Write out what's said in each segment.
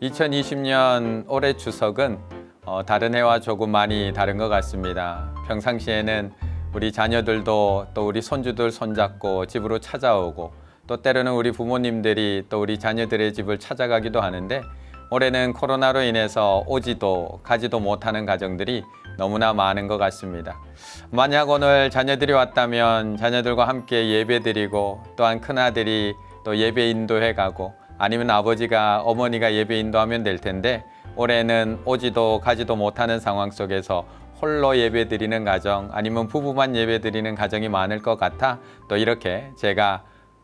2020년 올해 추석은 다른 해와 조금 많이 다른 것 같습니다. 평상시에는 우리 자녀들도 또 우리 손주들 손잡고 집으로 찾아오고 또 때로는 우리 부모님들이 또 우리 자녀들의 집을 찾아가기도 하는데 올해는 코로나로 인해서 오지도 가지도 못하는 가정들이 너무나 많은 것 같습니다. 만약 오늘 자녀들이 왔다면 자녀들과 함께 예배드리고 또한 큰아들이 또 예배 인도해 가고 아니면 아버지가 어머니가 예배 인도하면 될 텐데 올해는 오지도 가지도 못하는 상황 속에서 홀로 예배 드리는 가정 아니면 부부만 예배 드리는 가정이 많을 것 같아 또 이렇게 제가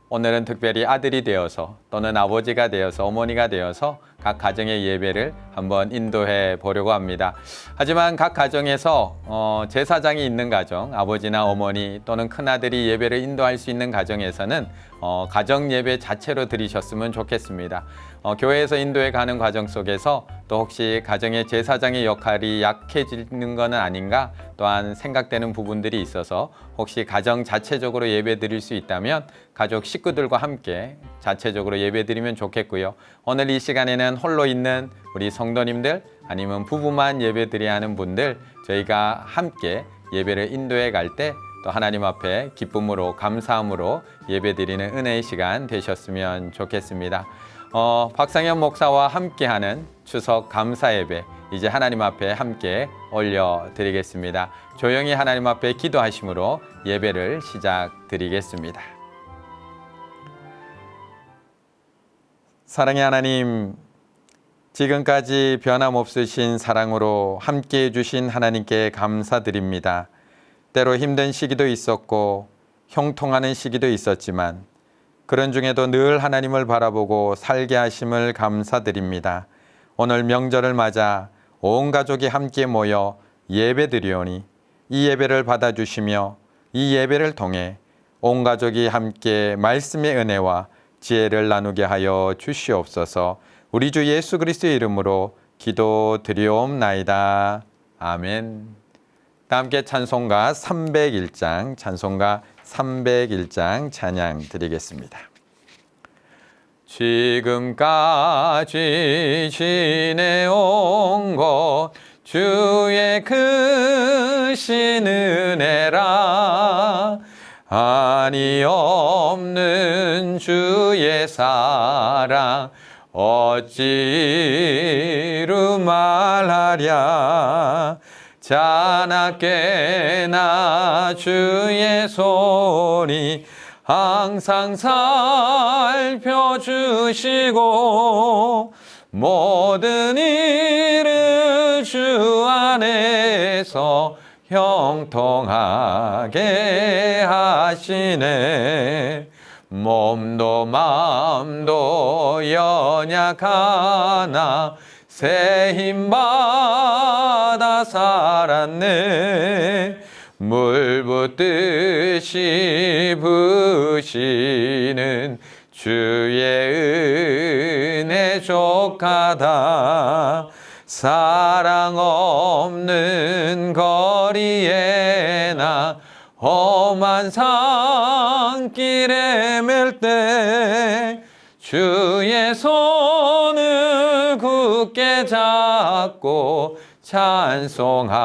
오늘은 특별히 아들이 되어서 또는 아버지가 되어서 어머니가 되어서 각 가정의 예배를 한번 인도해 보려고 합니다. 하지만 각 가정에서 제사장이 있는 가정, 아버지나 어머니 또는 큰아들이 예배를 인도할 수 있는 가정에서는 가정 예배 자체로 드리셨으면 좋겠습니다. 교회에서 인도해 가는 과정 속에서 또 혹시 가정의 제사장의 역할이 약해지는 것은 아닌가 또한 생각되는 부분들이 있어서 혹시 가정 자체적으로 예배 드릴 수 있다면 가족 식구들과 함께 자체적으로 예배 드리면 좋겠고요. 오늘 이 시간에는 홀로 있는 우리 성도님들 아니면 부부만 예배 드려야 하는 분들 저희가 함께 예배를 인도해 갈 때 또 하나님 앞에 기쁨으로 감사함으로 예배 드리는 은혜의 시간 되셨으면 좋겠습니다. 박상현 목사와 함께하는 추석 감사 예배 이제 하나님 앞에 함께 올려드리겠습니다. 조용히 하나님 앞에 기도하심으로 예배를 시작드리겠습니다. 사랑의 하나님, 지금까지 변함없으신 사랑으로 함께해 주신 하나님께 감사드립니다. 때로 힘든 시기도 있었고 형통하는 시기도 있었지만 그런 중에도 늘 하나님을 바라보고 살게 하심을 감사드립니다. 오늘 명절을 맞아 온 가족이 함께 모여 예배드리오니 이 예배를 받아주시며 이 예배를 통해 온 가족이 함께 말씀의 은혜와 지혜를 나누게 하여 주시옵소서. 우리 주 예수 그리스도의 이름으로 기도드리옵나이다. 아멘. 다 함께 찬송가 301장, 찬송가 301장 찬양 드리겠습니다. 지금까지 지내온 것 주의 크신 은혜라 한이 없는 주의 사랑 어찌 이루 말하랴 자나깨나 주의 손이 항상 살펴주시고 모든 일을 주 안에서 형통하게 하시네. 몸도 마음도 연약하나 새 힘받아 살았네. 물 붓듯이 부시는 주의 은혜 족하다. 사랑 없는 거리에 나 험한 산길에 맬 때 주의 손을 굳게 잡고 찬송하며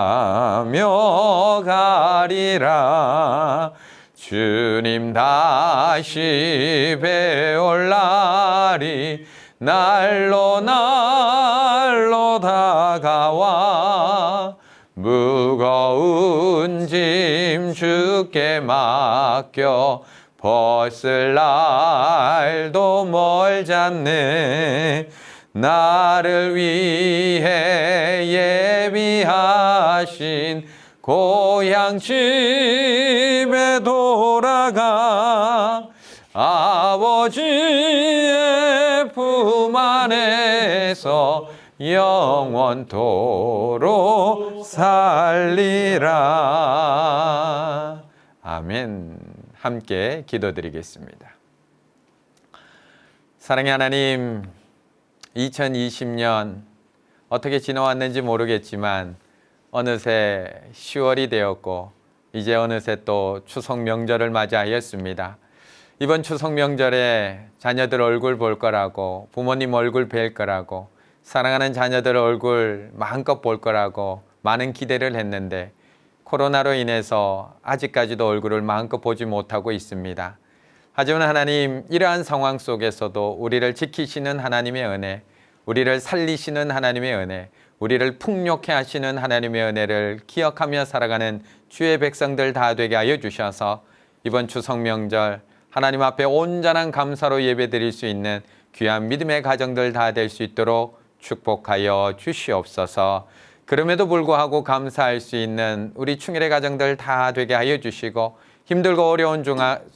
가리라. 주님 다시 배올 날이 날로 날로 다가와 무거운 짐 주께 맡겨 벗을 날도 멀잖네. 나를 위해 예비하신 고향 집에 돌아가 아버지의 품 안에서 영원토록 살리라. 아멘. 함께 기도드리겠습니다. 사랑의 하나님, 2020년 어떻게 지나왔는지 모르겠지만 어느새 10월이 되었고 이제 어느새 또 추석 명절을 맞이하였습니다. 이번 추석 명절에 자녀들 얼굴 볼 거라고 부모님 얼굴 뵐 거라고 사랑하는 자녀들 얼굴 마음껏 볼 거라고 많은 기대를 했는데 코로나로 인해서 아직까지도 얼굴을 마음껏 보지 못하고 있습니다. 하지만 하나님, 이러한 상황 속에서도 우리를 지키시는 하나님의 은혜, 우리를 살리시는 하나님의 은혜, 우리를 풍요케 하시는 하나님의 은혜를 기억하며 살아가는 주의 백성들 다 되게 하여 주셔서 이번 추석 명절 하나님 앞에 온전한 감사로 예배드릴 수 있는 귀한 믿음의 가정들 다 될 수 있도록 축복하여 주시옵소서. 그럼에도 불구하고 감사할 수 있는 우리 충일의 가정들 다 되게 하여 주시고, 힘들고 어려운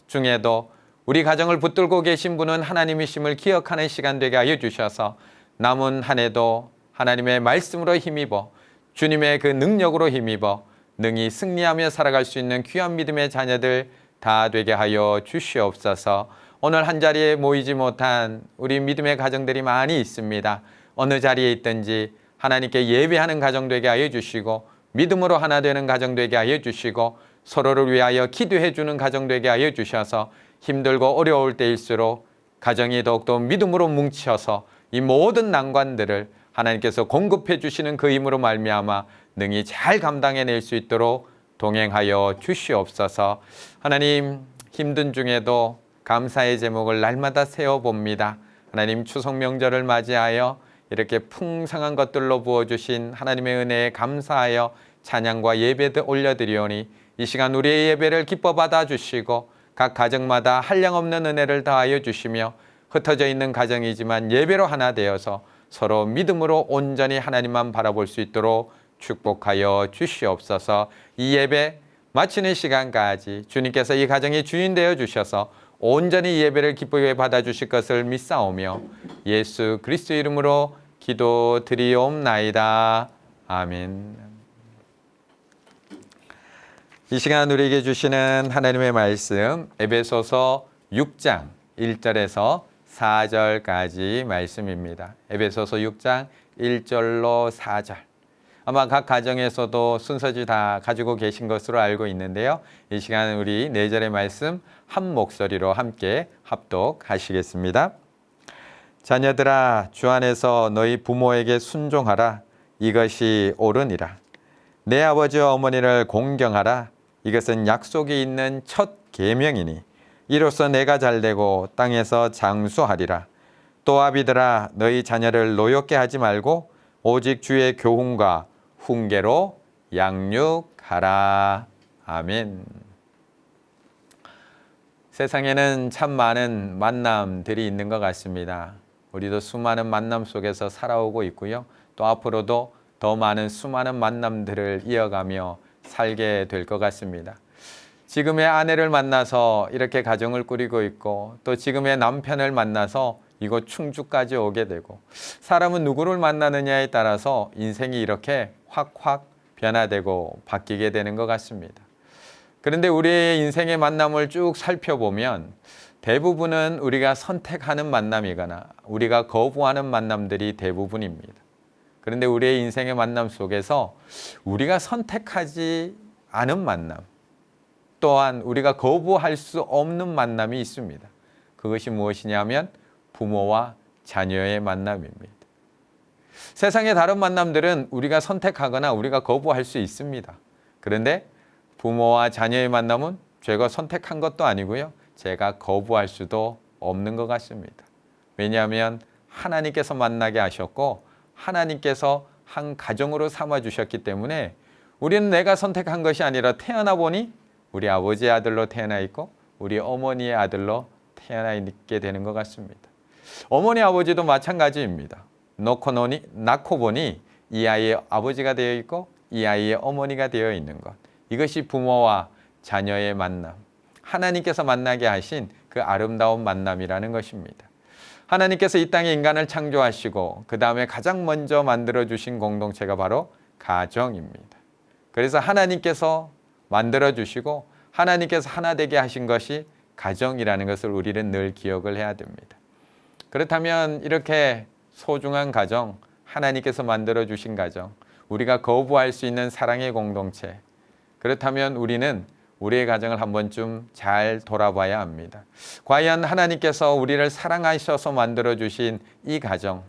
중에도 우리 가정을 붙들고 계신 분은 하나님이심을 기억하는 시간 되게 하여 주셔서 남은 한 해도 하나님의 말씀으로 힘입어 주님의 그 능력으로 힘입어 능히 승리하며 살아갈 수 있는 귀한 믿음의 자녀들 다 되게 하여 주시옵소서. 오늘 한자리에 모이지 못한 우리 믿음의 가정들이 많이 있습니다. 어느 자리에 있든지 하나님께 예배하는 가정 되게 하여 주시고, 믿음으로 하나 되는 가정 되게 하여 주시고, 서로를 위하여 기도해 주는 가정 되게 하여 주셔서 힘들고 어려울 때일수록 가정이 더욱더 믿음으로 뭉쳐서 이 모든 난관들을 하나님께서 공급해 주시는 그 힘으로 말미암아 능히 잘 감당해낼 수 있도록 동행하여 주시옵소서. 하나님, 힘든 중에도 감사의 제목을 날마다 세워봅니다. 하나님, 추석 명절을 맞이하여 이렇게 풍성한 것들로 부어주신 하나님의 은혜에 감사하여 찬양과 예배도 올려드리오니 이 시간 우리의 예배를 기뻐 받아주시고 각 가정마다 한량없는 은혜를 더하여 주시며 흩어져 있는 가정이지만 예배로 하나 되어서 서로 믿음으로 온전히 하나님만 바라볼 수 있도록 축복하여 주시옵소서. 이 예배 마치는 시간까지 주님께서 이 가정의 주인 되어 주셔서 온전히 예배를 기쁘게 받아주실 것을 믿사오며 예수 그리스도 이름으로 기도드리옵나이다. 아멘. 이 시간 우리에게 주시는 하나님의 말씀, 에베소서 6장 1절에서 4절까지 말씀입니다. 에베소서 6장 1절로 4절. 아마 각 가정에서도 순서지 다 가지고 계신 것으로 알고 있는데요. 이 시간 우리 4절의 말씀 한 목소리로 함께 합독하시겠습니다. 자녀들아, 주 안에서 너희 부모에게 순종하라. 이것이 옳으니라. 내 아버지와 어머니를 공경하라. 이것은 약속이 있는 첫 계명이니 이로써 내가 잘되고 땅에서 장수하리라. 또 아비들아, 너희 자녀를 노엽게 하지 말고 오직 주의 교훈과 훈계로 양육하라. 아멘. 세상에는 참 많은 만남들이 있는 것 같습니다. 우리도 수많은 만남 속에서 살아오고 있고요. 또 앞으로도 더 많은 수많은 만남들을 이어가며 살게 될 것 같습니다. 지금의 아내를 만나서 이렇게 가정을 꾸리고 있고, 또 지금의 남편을 만나서 이곳 충주까지 오게 되고, 사람은 누구를 만나느냐에 따라서 인생이 이렇게 확확 변화되고 바뀌게 되는 것 같습니다. 그런데 우리의 인생의 만남을 쭉 살펴보면 대부분은 우리가 선택하는 만남이거나 우리가 거부하는 만남들이 대부분입니다. 그런데 우리의 인생의 만남 속에서 우리가 선택하지 않은 만남, 또한 우리가 거부할 수 없는 만남이 있습니다. 그것이 무엇이냐면 부모와 자녀의 만남입니다. 세상의 다른 만남들은 우리가 선택하거나 우리가 거부할 수 있습니다. 그런데 부모와 자녀의 만남은 제가 선택한 것도 아니고요, 제가 거부할 수도 없는 것 같습니다. 왜냐하면 하나님께서 만나게 하셨고 하나님께서 한 가정으로 삼아주셨기 때문에 우리는 내가 선택한 것이 아니라 태어나 보니 우리 아버지의 아들로 태어나 있고 우리 어머니의 아들로 태어나 있게 되는 것 같습니다. 어머니 아버지도 마찬가지입니다. 낳고 보니 이 아이의 아버지가 되어 있고 이 아이의 어머니가 되어 있는 것. 이것이 부모와 자녀의 만남, 하나님께서 만나게 하신 그 아름다운 만남이라는 것입니다. 하나님께서 이 땅에 인간을 창조하시고 그 다음에 가장 먼저 만들어주신 공동체가 바로 가정입니다. 그래서 하나님께서 만들어주시고 하나님께서 하나 되게 하신 것이 가정이라는 것을 우리는 늘 기억을 해야 됩니다. 그렇다면 이렇게 소중한 가정, 하나님께서 만들어주신 가정, 우리가 거부할 수 있는 사랑의 공동체, 그렇다면 우리는 우리의 가정을 한 번쯤 잘 돌아봐야 합니다. 과연 하나님께서 우리를 사랑하셔서 만들어주신 이 가정,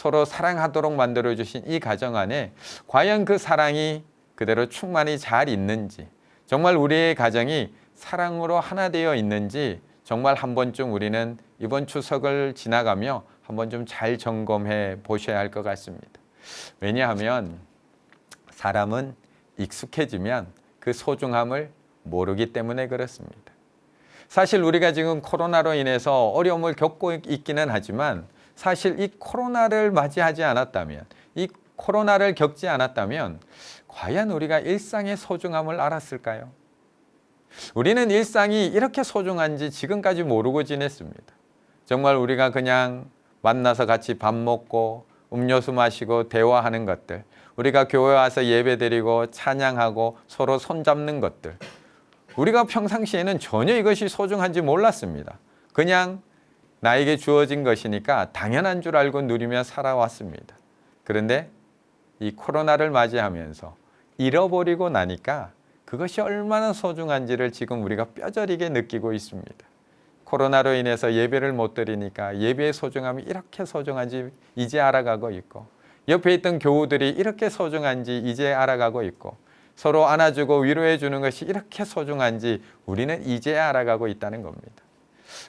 서로 사랑하도록 만들어주신 이 가정 안에 과연 그 사랑이 그대로 충만히 잘 있는지, 정말 우리의 가정이 사랑으로 하나 되어 있는지 정말 한 번쯤 우리는 이번 추석을 지나가며 한번 좀 잘 점검해 보셔야 할 것 같습니다. 왜냐하면 사람은 익숙해지면 그 소중함을 모르기 때문에 그렇습니다. 사실 우리가 지금 코로나로 인해서 어려움을 겪고 있기는 하지만 사실 이 코로나를 맞이하지 않았다면, 이 코로나를 겪지 않았다면 과연 우리가 일상의 소중함을 알았을까요? 우리는 일상이 이렇게 소중한지 지금까지 모르고 지냈습니다. 정말 우리가 그냥 만나서 같이 밥 먹고 음료수 마시고 대화하는 것들, 우리가 교회 와서 예배드리고 찬양하고 서로 손잡는 것들, 우리가 평상시에는 전혀 이것이 소중한지 몰랐습니다. 그냥 나에게 주어진 것이니까 당연한 줄 알고 누리며 살아왔습니다. 그런데 이 코로나를 맞이하면서 잃어버리고 나니까 그것이 얼마나 소중한지를 지금 우리가 뼈저리게 느끼고 있습니다. 코로나로 인해서 예배를 못 드리니까 예배의 소중함이 이렇게 소중한지 이제 알아가고 있고, 옆에 있던 교우들이 이렇게 소중한지 이제 알아가고 있고, 서로 안아주고 위로해 주는 것이 이렇게 소중한지 우리는 이제 알아가고 있다는 겁니다.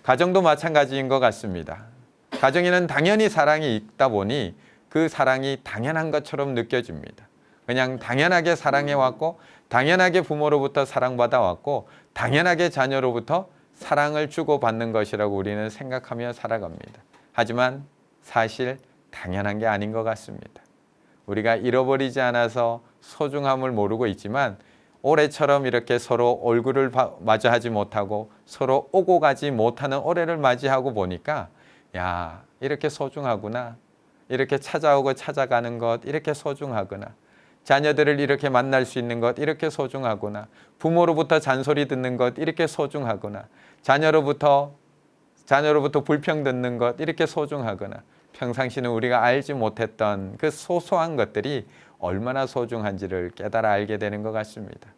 가정도 마찬가지인 것 같습니다. 가정에는 당연히 사랑이 있다 보니 그 사랑이 당연한 것처럼 느껴집니다. 그냥 당연하게 사랑해왔고, 당연하게 부모로부터 사랑받아왔고, 당연하게 자녀로부터 사랑을 주고받는 것이라고 우리는 생각하며 살아갑니다. 하지만 사실 당연한 게 아닌 것 같습니다. 우리가 잃어버리지 않아서 소중함을 모르고 있지만 올해처럼 이렇게 서로 얼굴을 마주하지 못하고 서로 오고 가지 못하는 올해를 맞이하고 보니까 야, 이렇게 소중하구나. 이렇게 찾아오고 찾아가는 것 이렇게 소중하구나. 자녀들을 이렇게 만날 수 있는 것 이렇게 소중하구나. 부모로부터 잔소리 듣는 것 이렇게 소중하구나. 자녀로부터 불평 듣는 것 이렇게 소중하구나. 평상시는 우리가 알지 못했던 그 소소한 것들이 얼마나 소중한지를 깨달아 알게 되는 것 같습니다.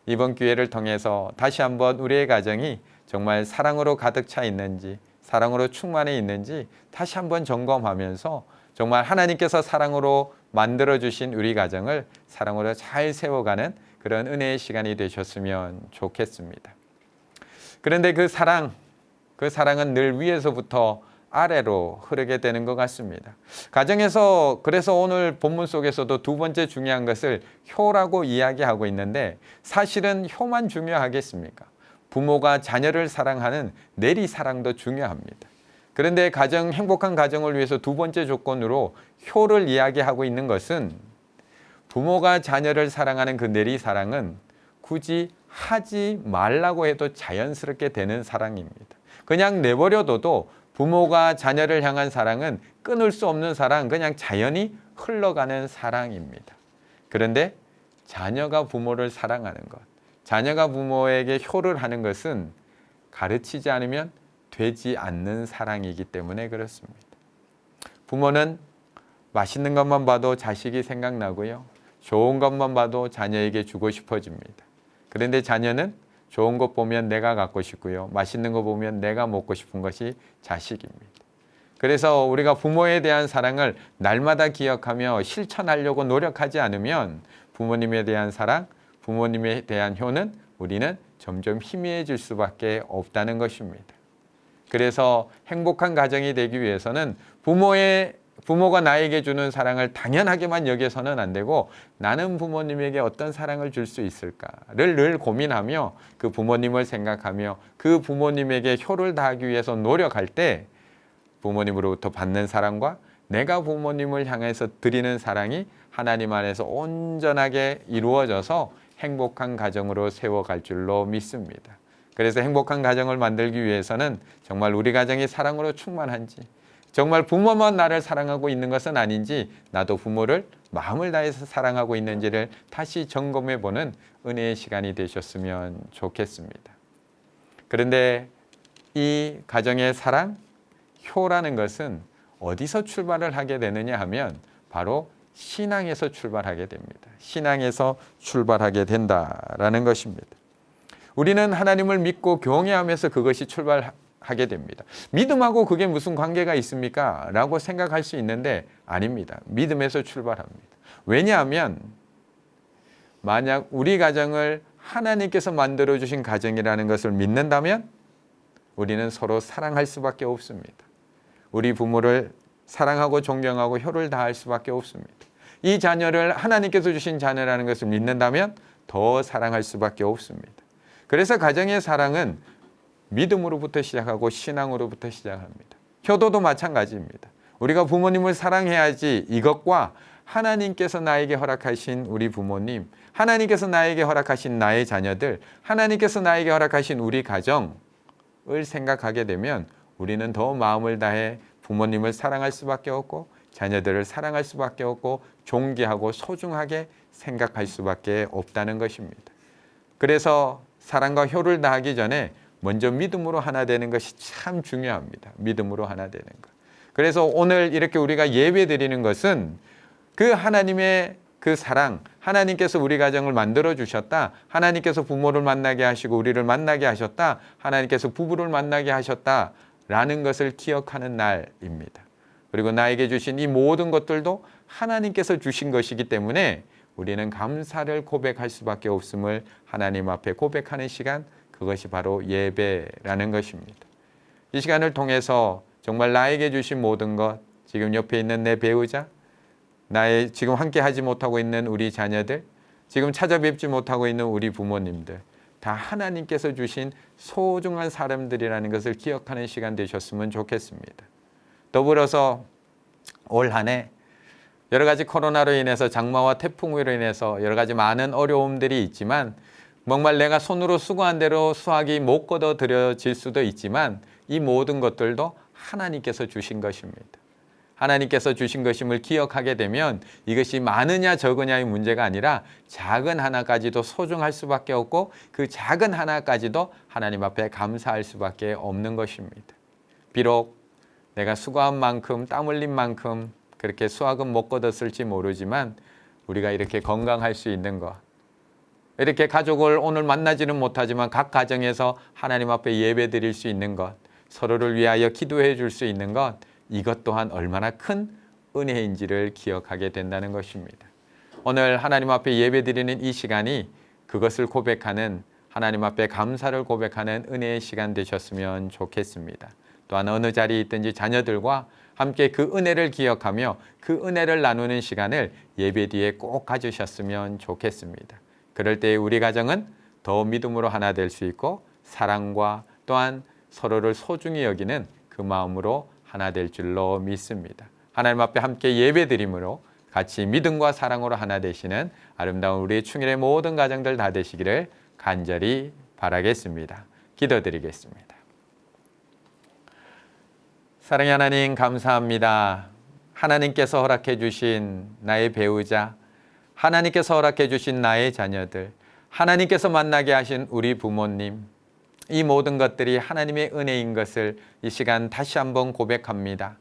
이번 기회를 통해서 다시 한번 우리의 가정이 정말 사랑으로 가득 차 있는지, 사랑으로 충만해 있는지 다시 한번 점검하면서 정말 하나님께서 사랑으로 만들어주신 우리 가정을 사랑으로 잘 세워가는 그런 은혜의 시간이 되셨으면 좋겠습니다. 그런데 그 사랑은 늘 위에서부터 아래로 흐르게 되는 것 같습니다. 가정에서 그래서 오늘 본문 속에서도 두 번째 중요한 것을 효라고 이야기하고 있는데 사실은 효만 중요하겠습니까? 부모가 자녀를 사랑하는 내리 사랑도 중요합니다. 그런데 행복한 가정을 위해서 두 번째 조건으로 효를 이야기하고 있는 것은 부모가 자녀를 사랑하는 그 내리 사랑은 굳이 하지 말라고 해도 자연스럽게 되는 사랑입니다. 그냥 내버려둬도 부모가 자녀를 향한 사랑은 끊을 수 없는 사랑, 그냥 자연히 흘러가는 사랑입니다. 그런데 자녀가 부모를 사랑하는 것, 자녀가 부모에게 효를 하는 것은 가르치지 않으면 되지 않는 사랑이기 때문에 그렇습니다. 부모는 맛있는 것만 봐도 자식이 생각나고요. 좋은 것만 봐도 자녀에게 주고 싶어집니다. 그런데 자녀는 좋은 것 보면 내가 갖고 싶고요. 맛있는 거 보면 내가 먹고 싶은 것이 자식입니다. 그래서 우리가 부모에 대한 사랑을 날마다 기억하며 실천하려고 노력하지 않으면 부모님에 대한 사랑, 부모님에 대한 효는 우리는 점점 희미해질 수밖에 없다는 것입니다. 그래서 행복한 가정이 되기 위해서는 부모가 나에게 주는 사랑을 당연하게만 여겨서는 안 되고 나는 부모님에게 어떤 사랑을 줄 수 있을까를 늘 고민하며 그 부모님을 생각하며 그 부모님에게 효를 다하기 위해서 노력할 때 부모님으로부터 받는 사랑과 내가 부모님을 향해서 드리는 사랑이 하나님 안에서 온전하게 이루어져서 행복한 가정으로 세워갈 줄로 믿습니다. 그래서 행복한 가정을 만들기 위해서는 정말 우리 가정이 사랑으로 충만한지, 정말 부모만 나를 사랑하고 있는 것은 아닌지, 나도 부모를 마음을 다해서 사랑하고 있는지를 다시 점검해 보는 은혜의 시간이 되셨으면 좋겠습니다. 그런데 이 가정의 사랑, 효라는 것은 어디서 출발을 하게 되느냐 하면 바로 신앙에서 출발하게 됩니다. 신앙에서 출발하게 된다라는 것입니다. 우리는 하나님을 믿고 경외하면서 그것이 출발하는 하게 됩니다. 믿음하고 그게 무슨 관계가 있습니까? 라고 생각할 수 있는데 아닙니다. 믿음에서 출발합니다. 왜냐하면 만약 우리 가정을 하나님께서 만들어주신 가정이라는 것을 믿는다면 우리는 서로 사랑할 수밖에 없습니다. 우리 부모를 사랑하고 존경하고 효를 다할 수밖에 없습니다. 이 자녀를 하나님께서 주신 자녀라는 것을 믿는다면 더 사랑할 수밖에 없습니다. 그래서 가정의 사랑은 믿음으로부터 시작하고 신앙으로부터 시작합니다. 효도도 마찬가지입니다. 우리가 부모님을 사랑해야지 이것과 하나님께서 나에게 허락하신 우리 부모님, 하나님께서 나에게 허락하신 나의 자녀들, 하나님께서 나에게 허락하신 우리 가정을 생각하게 되면 우리는 더 마음을 다해 부모님을 사랑할 수밖에 없고 자녀들을 사랑할 수밖에 없고 존귀하고 소중하게 생각할 수밖에 없다는 것입니다. 그래서 사랑과 효를 다하기 전에 먼저 믿음으로 하나 되는 것이 참 중요합니다. 믿음으로 하나 되는 것. 그래서 오늘 이렇게 우리가 예배 드리는 것은 그 하나님의 그 사랑, 하나님께서 우리 가정을 만들어 주셨다. 하나님께서 부모를 만나게 하시고 우리를 만나게 하셨다. 하나님께서 부부를 만나게 하셨다라는 것을 기억하는 날입니다. 그리고 나에게 주신 이 모든 것들도 하나님께서 주신 것이기 때문에 우리는 감사를 고백할 수밖에 없음을 하나님 앞에 고백하는 시간, 그것이 바로 예배라는 것입니다. 이 시간을 통해서 정말 나에게 주신 모든 것, 지금 옆에 있는 내 배우자, 나의 지금 함께 하지 못하고 있는 우리 자녀들, 지금 찾아뵙지 못하고 있는 우리 부모님들, 다 하나님께서 주신 소중한 사람들이라는 것을 기억하는 시간 되셨으면 좋겠습니다. 더불어서 올 한 해 여러 가지 코로나로 인해서 장마와 태풍으로 인해서 여러 가지 많은 어려움들이 있지만 정말 내가 손으로 수고한 대로 수확이 못 거둬들여질 수도 있지만 이 모든 것들도 하나님께서 주신 것입니다. 하나님께서 주신 것임을 기억하게 되면 이것이 많으냐 적으냐의 문제가 아니라 작은 하나까지도 소중할 수밖에 없고 그 작은 하나까지도 하나님 앞에 감사할 수밖에 없는 것입니다. 비록 내가 수고한 만큼 땀 흘린 만큼 그렇게 수확은 못 거뒀을지 모르지만 우리가 이렇게 건강할 수 있는 것, 이렇게 가족을 오늘 만나지는 못하지만 각 가정에서 하나님 앞에 예배 드릴 수 있는 것, 서로를 위하여 기도해 줄 수 있는 것, 이것 또한 얼마나 큰 은혜인지를 기억하게 된다는 것입니다. 오늘 하나님 앞에 예배 드리는 이 시간이 그것을 고백하는, 하나님 앞에 감사를 고백하는 은혜의 시간 되셨으면 좋겠습니다. 또한 어느 자리에 있든지 자녀들과 함께 그 은혜를 기억하며 그 은혜를 나누는 시간을 예배 뒤에 꼭 가지셨으면 좋겠습니다. 그럴 때 우리 가정은 더 믿음으로 하나 될 수 있고 사랑과 또한 서로를 소중히 여기는 그 마음으로 하나 될 줄로 믿습니다. 하나님 앞에 함께 예배드림으로 같이 믿음과 사랑으로 하나 되시는 아름다운 우리 충일의 모든 가정들 다 되시기를 간절히 바라겠습니다. 기도드리겠습니다. 사랑의 하나님 감사합니다. 하나님께서 허락해 주신 나의 배우자, 하나님께서 허락해 주신 나의 자녀들, 하나님께서 만나게 하신 우리 부모님, 이 모든 것들이 하나님의 은혜인 것을 이 시간 다시 한번 고백합니다.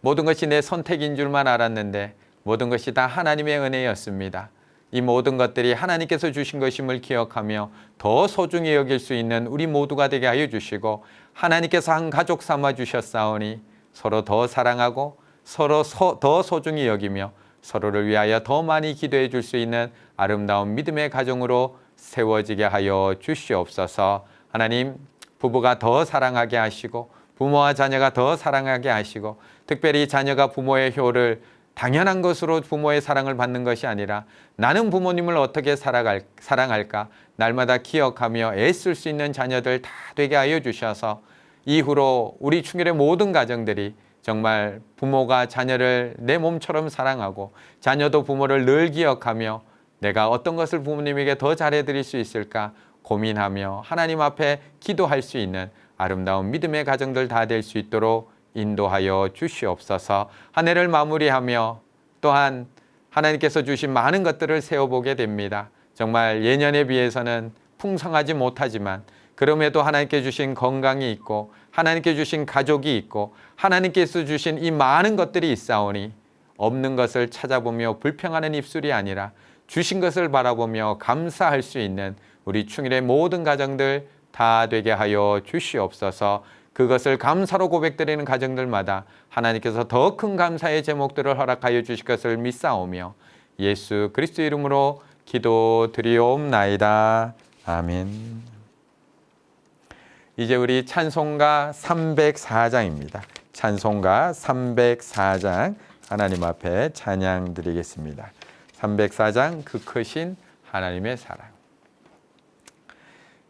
모든 것이 내 선택인 줄만 알았는데 모든 것이 다 하나님의 은혜였습니다. 이 모든 것들이 하나님께서 주신 것임을 기억하며 더 소중히 여길 수 있는 우리 모두가 되게 하여 주시고 하나님께서 한 가족 삼아 주셨사오니 서로 더 사랑하고 서로 더 소중히 여기며 서로를 위하여 더 많이 기도해 줄 수 있는 아름다운 믿음의 가정으로 세워지게 하여 주시옵소서. 하나님, 부부가 더 사랑하게 하시고 부모와 자녀가 더 사랑하게 하시고 특별히 자녀가 부모의 효를 당연한 것으로 부모의 사랑을 받는 것이 아니라 나는 부모님을 어떻게 사랑할까 날마다 기억하며 애쓸 수 있는 자녀들 다 되게 하여 주셔서 이후로 우리 충일의 모든 가정들이 정말 부모가 자녀를 내 몸처럼 사랑하고 자녀도 부모를 늘 기억하며 내가 어떤 것을 부모님에게 더 잘해드릴 수 있을까 고민하며 하나님 앞에 기도할 수 있는 아름다운 믿음의 가정들 다 될 수 있도록 인도하여 주시옵소서. 한 해를 마무리하며 또한 하나님께서 주신 많은 것들을 세워보게 됩니다. 정말 예년에 비해서는 풍성하지 못하지만 그럼에도 하나님께 주신 건강이 있고 하나님께 주신 가족이 있고 하나님께서 주신 이 많은 것들이 있사오니 없는 것을 찾아보며 불평하는 입술이 아니라 주신 것을 바라보며 감사할 수 있는 우리 충일의 모든 가정들 다 되게 하여 주시옵소서. 그것을 감사로 고백드리는 가정들마다 하나님께서 더 큰 감사의 제목들을 허락하여 주실 것을 믿사오며 예수 그리스도 이름으로 기도드리옵나이다. 아멘. 이제 우리 찬송가 304장입니다. 찬송가 304장 하나님 앞에 찬양 드리겠습니다. 304장 그 크신 하나님의 사랑.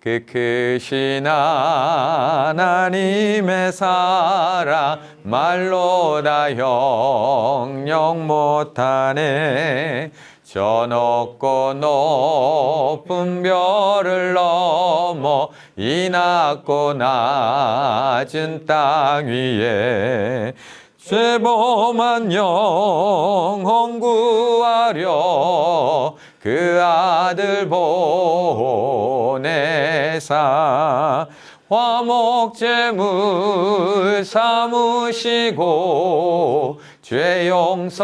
그 크신 하나님의 사랑 말로 다 형용 못하네. 저 높고 높은 별을 넘어 이 낮고 낮은 땅 위에 죄범한 영혼 구하려 그 아들 보내사 화목제물 삼으시고 죄 용서하셨네.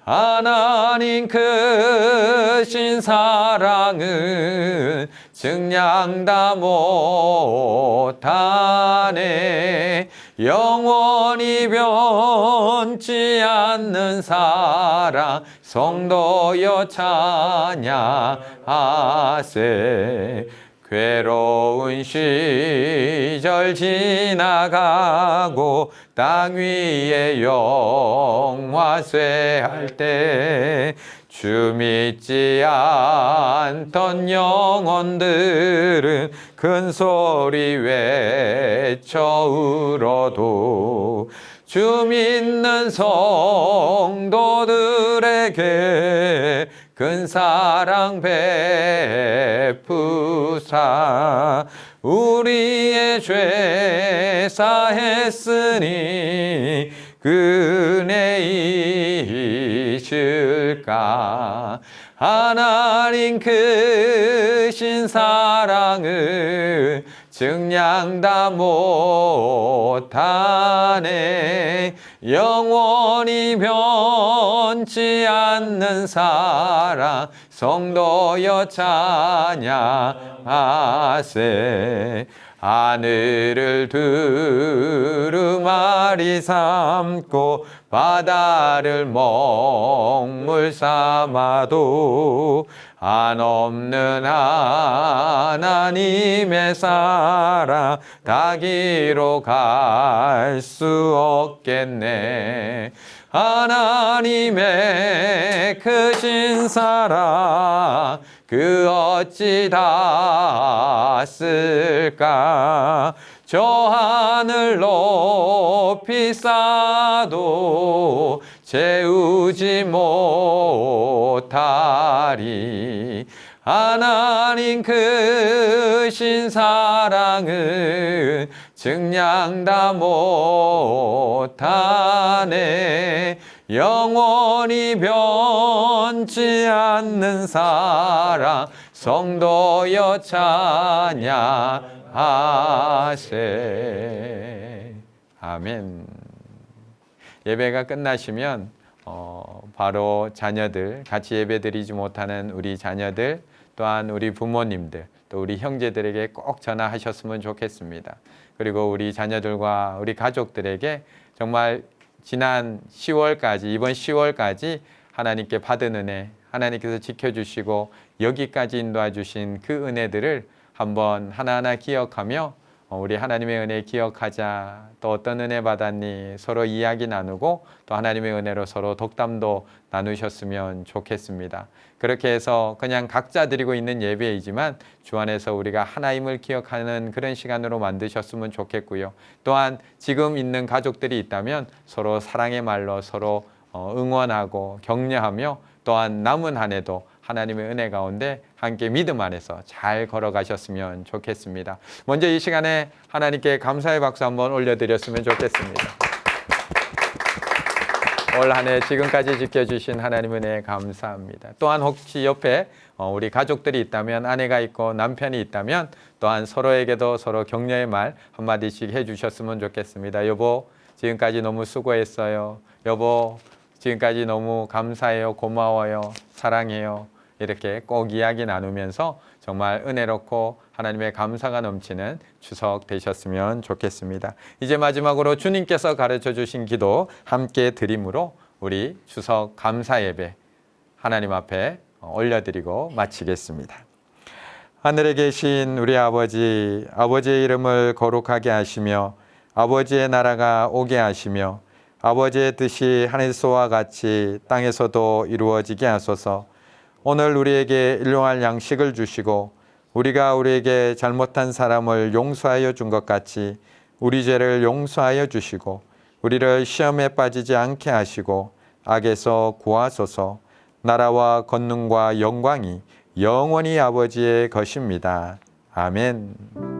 하나님 크신 사랑은 증량 다 못하네. 영원히 변치 않는 사랑 성도여 찬양하세. 괴로운 시절 지나가고 땅 위에 영화쇠할 때 주 믿지 않던 영혼들은 큰 소리 외쳐 울어도 주 믿는 성도들에게 큰 사랑 베푸사 우리의 죄 사했으니 그 은혜 있을까. 하나님 크신 사랑을 증량 다 못하네. 영원히 변치 않는 사랑 성도여 찬양하세. 하늘을 두루마리 삼고 바다를 먹물 삼아도 한없는 하나님의 사랑 다 기록할 수 없겠네. 하나님의 크신 사랑 그 어찌 다 쓸까. 저 하늘 높이 쌓아도 채우지 못하리. 하나님 크신 사랑은 증량 다 못하네. 영원히 변치 않는 사랑 성도여 찬양하세. 아멘. 예배가 끝나시면 바로 자녀들, 같이 예배드리지 못하는 우리 자녀들, 또한 우리 부모님들, 또 우리 형제들에게 꼭 전화하셨으면 좋겠습니다. 그리고 우리 자녀들과 우리 가족들에게 정말 지난 10월까지, 이번 10월까지 하나님께 받은 은혜, 하나님께서 지켜주시고 여기까지 인도해 주신 그 은혜들을 한번 하나하나 기억하며 우리 하나님의 은혜 기억하자. 또 어떤 은혜 받았니? 서로 이야기 나누고 또 하나님의 은혜로 서로 덕담도 나누셨으면 좋겠습니다. 그렇게 해서 그냥 각자 드리고 있는 예배이지만 주 안에서 우리가 하나님을 기억하는 그런 시간으로 만드셨으면 좋겠고요. 또한 지금 있는 가족들이 있다면 서로 사랑의 말로 서로 응원하고 격려하며 또한 남은 한 해도 하나님의 은혜 가운데 함께 믿음 안에서 잘 걸어가셨으면 좋겠습니다. 먼저 이 시간에 하나님께 감사의 박수 한번 올려드렸으면 좋겠습니다. 올 한 해 지금까지 지켜주신 하나님 은혜에 감사합니다. 또한 혹시 옆에 우리 가족들이 있다면, 아내가 있고 남편이 있다면 또한 서로에게도 서로 격려의 말 한마디씩 해주셨으면 좋겠습니다. 여보, 지금까지 너무 수고했어요. 여보, 지금까지 너무 감사해요. 고마워요. 사랑해요. 이렇게 꼭 이야기 나누면서 정말 은혜롭고 하나님의 감사가 넘치는 추석 되셨으면 좋겠습니다. 이제 마지막으로 주님께서 가르쳐 주신 기도 함께 드림으로 우리 추석 감사 예배 하나님 앞에 올려드리고 마치겠습니다. 하늘에 계신 우리 아버지, 아버지의 이름을 거룩하게 하시며 아버지의 나라가 오게 하시며 아버지의 뜻이 하늘에서와 같이 땅에서도 이루어지게 하소서. 오늘 우리에게 일용할 양식을 주시고 우리가 우리에게 잘못한 사람을 용서하여 준 것 같이 우리 죄를 용서하여 주시고 우리를 시험에 빠지지 않게 하시고 악에서 구하소서. 나라와 권능과 영광이 영원히 아버지의 것입니다. 아멘.